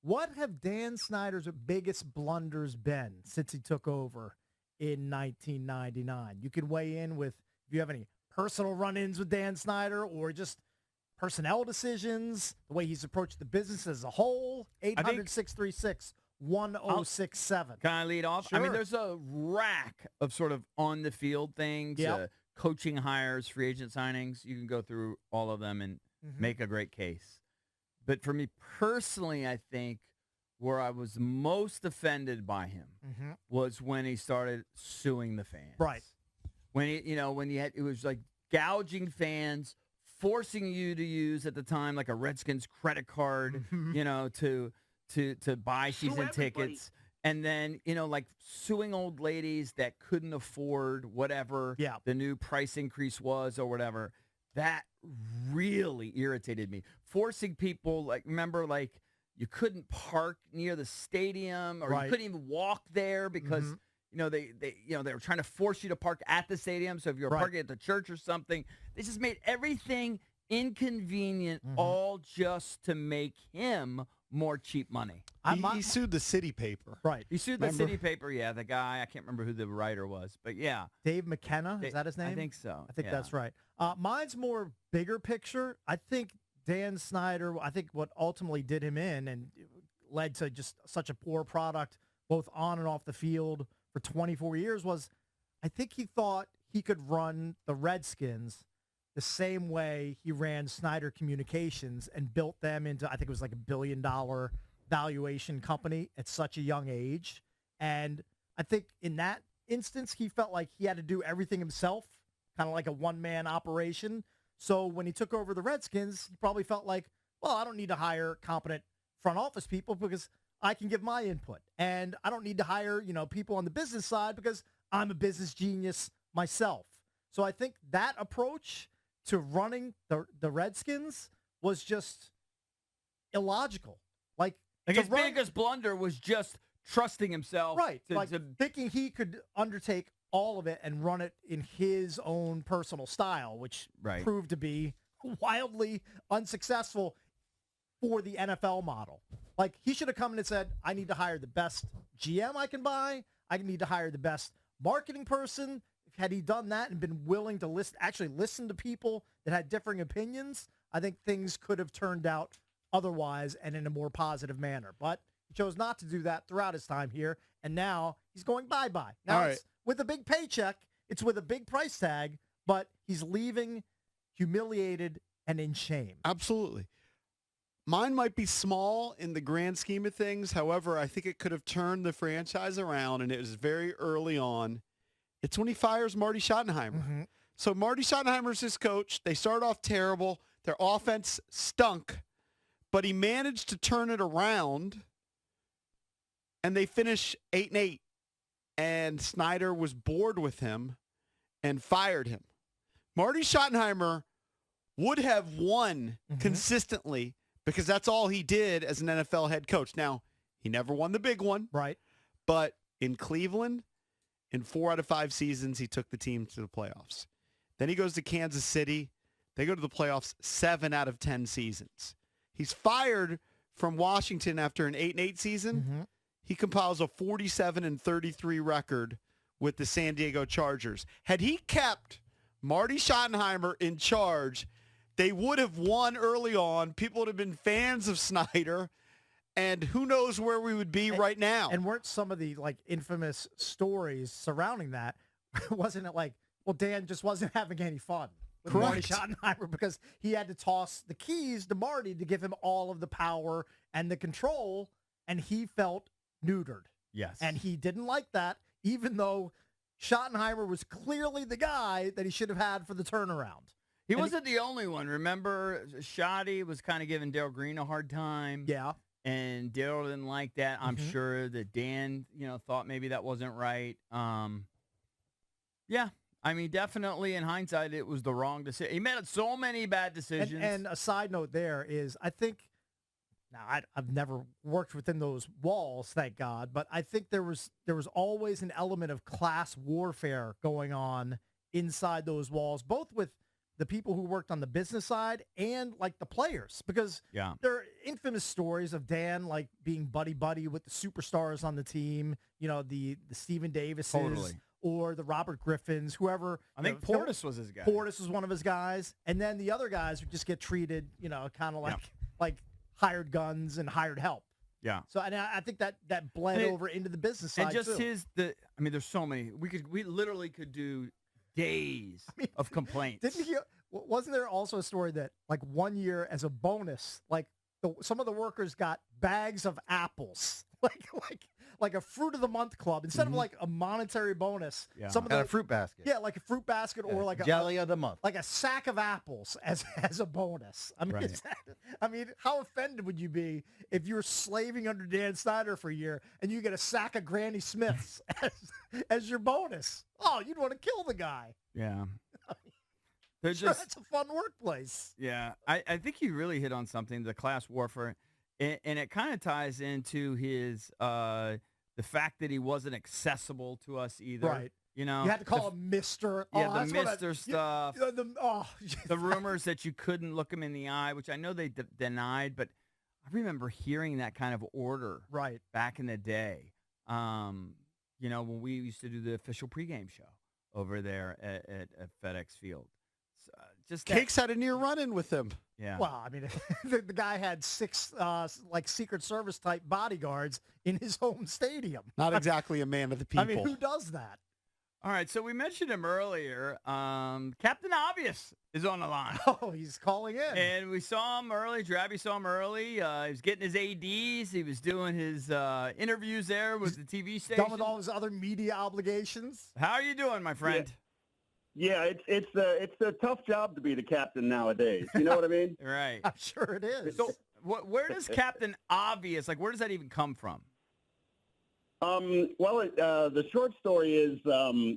What have Dan Snyder's biggest blunders been since he took over in 1999? You can weigh in with if you have any personal run-ins with Dan Snyder or just personnel decisions, the way he's approached the business as a whole. 800-636-1067. Can I lead off? Sure. I mean, there's a rack of sort of on-the-field things, coaching hires, free agent signings. You can go through all of them and make a great case. But for me personally, I think where I was most offended by him was when he started suing the fans. Right. When it was like gouging fans, forcing you to use at the time like a Redskins credit card, to buy season tickets. And then, like suing old ladies that couldn't afford whatever the new price increase was or whatever. That really irritated me. Forcing people, remember, you couldn't park near the stadium or you couldn't even walk there because, they were trying to force you to park at the stadium. So if you were parking at the church or something, they just made everything inconvenient, all just to make him more cheap money. He sued the city paper. Right. He sued the city paper, the guy. I can't remember who the writer was, but yeah. Dave McKenna, is that his name? I think so. I think that's right. Mine's more bigger picture. I think Dan Snyder, what ultimately did him in and led to just such a poor product, both on and off the field for 24 years was I think he thought he could run the Redskins the same way he ran Snyder Communications and built them into, I think it was like $1 billion valuation company at such a young age. And I think in that instance, he felt like he had to do everything himself, kind of like a one-man operation. So when he took over the Redskins, he probably felt like, well, I don't need to hire competent front office people because I can give my input. And I don't need to hire, people on the business side because I'm a business genius myself. So I think that approach to running the Redskins was just illogical. His biggest blunder was just trusting himself. Right. Thinking he could undertake all of it and run it in his own personal style, which proved to be wildly unsuccessful for the NFL model. He should have come in and said, I need to hire the best GM I can buy. I need to hire the best marketing person. Had he done that and been willing to listen to people that had differing opinions, I think things could have turned out otherwise and in a more positive manner. But he chose not to do that throughout his time here, and now he's going bye-bye. Now it's with a big paycheck, it's with a big price tag, but he's leaving humiliated and in shame. Absolutely. Mine might be small in the grand scheme of things. However, I think it could have turned the franchise around, and it was very early on. It's when he fires Marty Schottenheimer. So Marty Schottenheimer's his coach. They start off terrible. Their offense stunk, but he managed to turn it around, and they finish 8-8. And Snyder was bored with him and fired him. Marty Schottenheimer would have won consistently because that's all he did as an NFL head coach. Now, he never won the big one. Right. But in Cleveland, in 4 out of 5 seasons, he took the team to the playoffs. Then he goes to Kansas City. They go to the playoffs 7 out of 10 seasons. He's fired from Washington after an 8-8 season. He compiles a 47-33 record with the San Diego Chargers. Had he kept Marty Schottenheimer in charge, they would have won early on. People would have been fans of Snyder. And who knows where we would be right now. And weren't some of the infamous stories surrounding that, wasn't it Dan just wasn't having any fun with Marty Schottenheimer because he had to toss the keys to Marty to give him all of the power and the control, and he felt neutered. Yes. And he didn't like that, even though Schottenheimer was clearly the guy that he should have had for the turnaround. He wasn't the only one. Remember, Schotty was kind of giving Darryl Green a hard time. Yeah. And Darryl didn't like that. I'm sure that Dan, thought maybe that wasn't right. Yeah. I mean, definitely in hindsight, it was the wrong decision. He made so many bad decisions. And a side note there is, I think, now I've never worked within those walls, thank God, but I think there was always an element of class warfare going on inside those walls, both with the people who worked on the business side and like the players, because Yeah. there are infamous stories of Dan like being buddy with the superstars on the team, the Stephen Davises Totally. or the Robert Griffins, whoever. I think Phil- Portis was his guy. Portis was one of his guys, and then the other guys would just get treated, kind of like hired guns and hired help. Yeah. So and I think that bled And it- over into the business side And just too. there's so many. We literally could do days of complaints. Wasn't there also a story that like 1 year as a bonus, like some of the workers got bags of apples, like a fruit of the month club instead of like a monetary bonus. Yeah. Some of Got the a fruit basket. yeah, like a fruit basket or like jelly of the month. like a sack of apples as a bonus. I mean, Right. how offended would you be if you were slaving under Dan Snyder for a year and you get a sack of Granny Smiths as your bonus? Oh, you'd want to kill the guy. Yeah. They're Sure, just that's a fun workplace. Yeah, I think you really hit on something, the class warfare, and it kind of ties into his the fact that he wasn't accessible to us either. Right. You know, You had to call him Mister. yeah, Oh, the that's what Mister stuff, the rumors that you couldn't look him in the eye, which I know they denied, but I remember hearing that kind of order right. back in the day. When we used to do the official pregame show over there at FedEx Field. Just that- Cakes had a near run-in with him. yeah. Well, I mean, the guy had 6 like Secret Service type bodyguards in his home stadium. Not exactly a man of the people. I mean, who does that? All right, so we mentioned him earlier. Captain Obvious is on the line. Oh, he's calling in. And we saw him early. Drabby saw him early. He was getting his ADs. He was doing his interviews there with the TV station. Done with all his other media obligations. How are you doing, my friend? Yeah, it's a tough job to be the captain nowadays. You know what I mean? Right. I'm sure it is. So where does Captain Obvious, where does that even come from? The short story is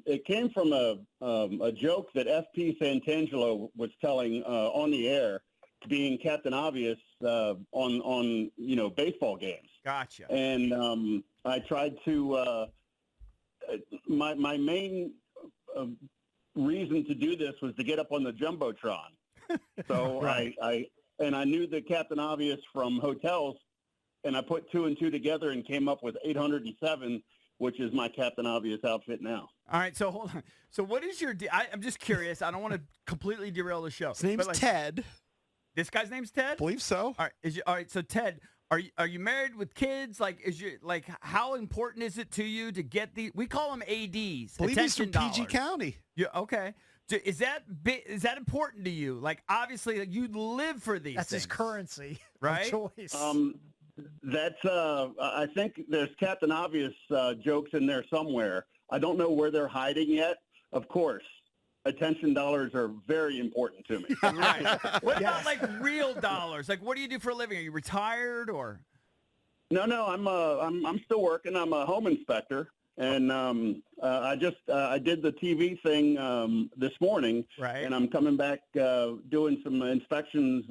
it came from a joke that FP Santangelo was telling on the air, being Captain Obvious on baseball games. Gotcha. And I tried to my main reason to do this was to get up on the jumbotron. So Right. I knew the Captain Obvious from hotels. And I put 2 and 2 together and came up with 807, which is my Captain Obvious outfit now. All right, so hold on. So what is your I'm just curious. I don't want to completely derail the show. His name's but, Ted. This guy's name's Ted? Believe so. All right, so Ted, are you married with kids? How important is it to you to get we call them ADs, Believe he's from attention PG dollars. County. Yeah, okay. Is that important to you? Like, obviously, you live for these That's things. his currency Right? of choice. That's I think there's Captain Obvious jokes in there somewhere. I don't know where they're hiding yet. Of course, attention dollars are very important to me. Right. What about, real dollars? Like, what do you do for a living? Are you retired or? No, I'm still working. I'm a home inspector, and I did the TV thing this morning, Right. and I'm coming back doing some inspections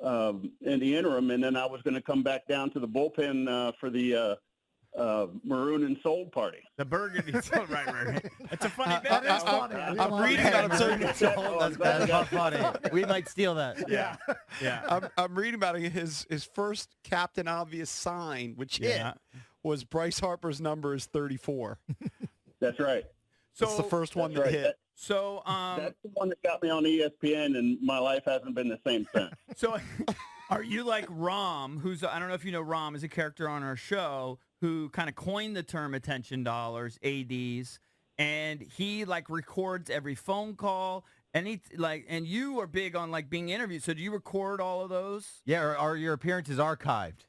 in the interim, and then I was going to come back down to the bullpen for the maroon and sold party. The burgundy. right. That's a funny bit. That is funny. I'm reading about him. That's not funny. We might steal that. Yeah. Yeah. I'm reading about his first Captain Obvious sign, which Yeah. was Bryce Harper's number is 34. That's right. So That's the first one that right. hit. So That's the one that got me on ESPN, and my life hasn't been the same since. So are you like Rom, who's, I don't know if you know Rom, is a character on our show who kind of coined the term attention dollars, ADs, and he records every phone call, and and you are big on being interviewed. So do you record all of those? Yeah, or are your appearances archived?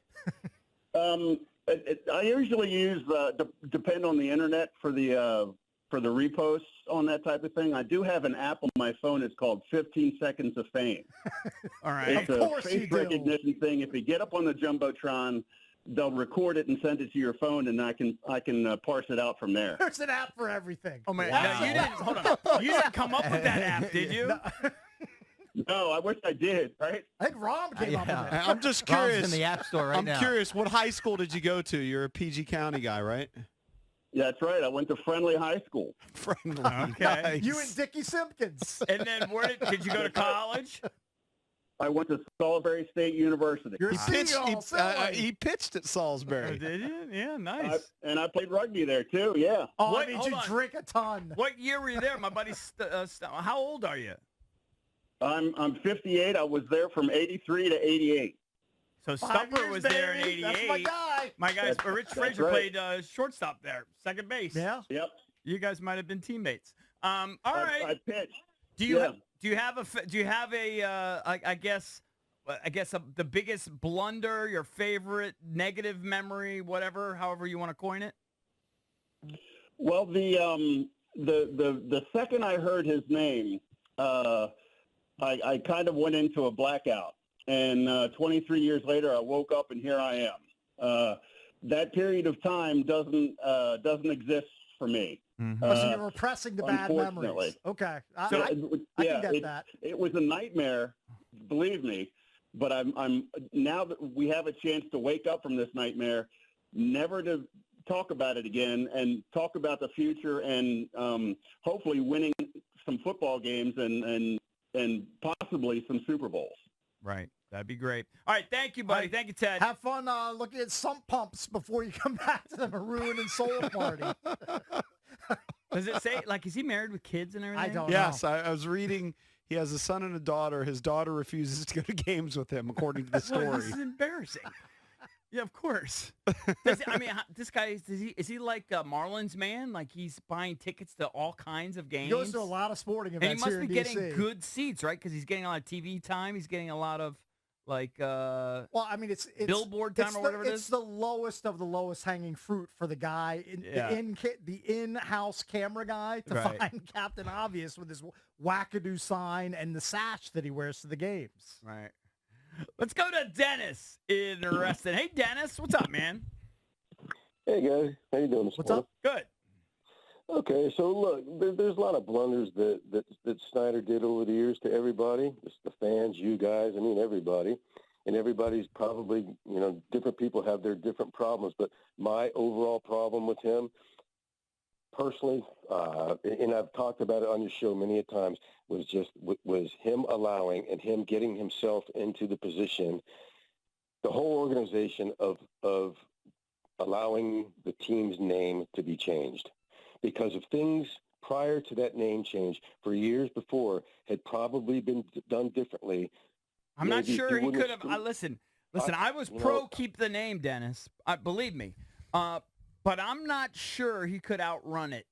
I usually use depend on the internet for the reposts on that type of thing. I do have an app on my phone. It's called 15 Seconds of Fame. All right. It's Of a course you face do. recognition thing. If you get up on the jumbotron, they'll record it and send it to your phone, and I can parse it out from there. There's an app for everything. Oh man, Wow. no, you didn't. Hold on. You didn't come up with that app, did you? No, I wish I did. Right? I think Rom came up with it. I'm just Rob's curious. in the App Store right I'm now. curious. What high school did you go to? You're a PG County guy, right? Yeah, that's right. I went to Friendly High School. Friendly. Okay. Nice. You and Dickie Simpkins. And then did you go to college? I went to Salisbury State University. You're a He pitched, seagull, silly. he pitched at Oh, Salisbury. did you? Yeah, nice. And I played rugby there too. Yeah. Oh, What? I mean, Hold you on. drink a ton. What year were you there? My buddy, how old are you? I'm 58. I was there from 83 to 88. So 5 Stupper years, was there in baby. 88. That's my guy. My guys, Rich That's Frazier right. played shortstop there, second base. Yeah. Yep. You guys might have been teammates. All right. I pitched. do you yeah. do you have a I guess the biggest blunder, your favorite negative memory, whatever, however you want to coin it? Well, the second I heard his name, I kind of went into a blackout, and 23 years later, I woke up and here I am. That period of time doesn't exist for me. So you're repressing the bad memories. unfortunately. Okay. So- I can get that. It was a nightmare, believe me. But I'm now that we have a chance to wake up from this nightmare, never to talk about it again and talk about the future and hopefully winning some football games and possibly some Super Bowls. Right. That'd be great. All right. Thank you, buddy. Thank you, Ted. Have fun looking at sump pumps before you come back to the Maroon and Soul Party. Does it say, like, is he married with kids and everything? I don't Yes, know. I was reading. He has a son and a daughter. His daughter refuses to go to games with him, according to the Well, story. this is embarrassing. Yeah, of course. This guy, is he like Marlins man? Like he's buying tickets to all kinds of games? He goes to a lot of sporting and he events must here be in getting DC. good seats, right? Because he's getting a lot of TV time. He's getting a lot of, like, Well, I mean, it's billboard time or whatever it It's is? the lowest of the lowest hanging fruit for the guy, Yeah. the in-house camera guy, to Right. find Captain Obvious with his wackadoo sign and the sash that he wears to the games. Right. Let's go to Dennis in Reston. Hey, Dennis. What's up, man? Hey guys, how you doing this What's morning? up? Good. Okay, so look, there's a lot of blunders that Snyder did over the years to everybody, just the fans, you guys, I mean everybody, and everybody's probably, different people have their different problems, but my overall problem with him, personally, and I've talked about it on your show many a times, was him allowing and him getting himself into the position, the whole organization of allowing the team's name to be changed. Because of things prior to that name change for years before had probably been done differently. I'm not Maybe sure he he wouldn't could have. have- Listen, I was you pro know- keep the name, Dennis. Believe me. But I'm not sure he could outrun it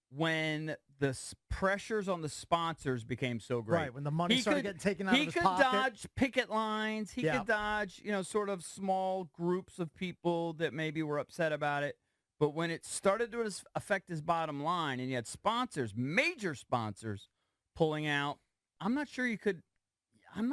when the pressures on the sponsors became so great. Right, when the money He started could- getting taken out of He his could pocket. dodge picket lines. He Yeah. could dodge, sort of small groups of people that maybe were upset about it. But when it started to affect his bottom line and you had sponsors, major sponsors, pulling out, I'm not sure you could blame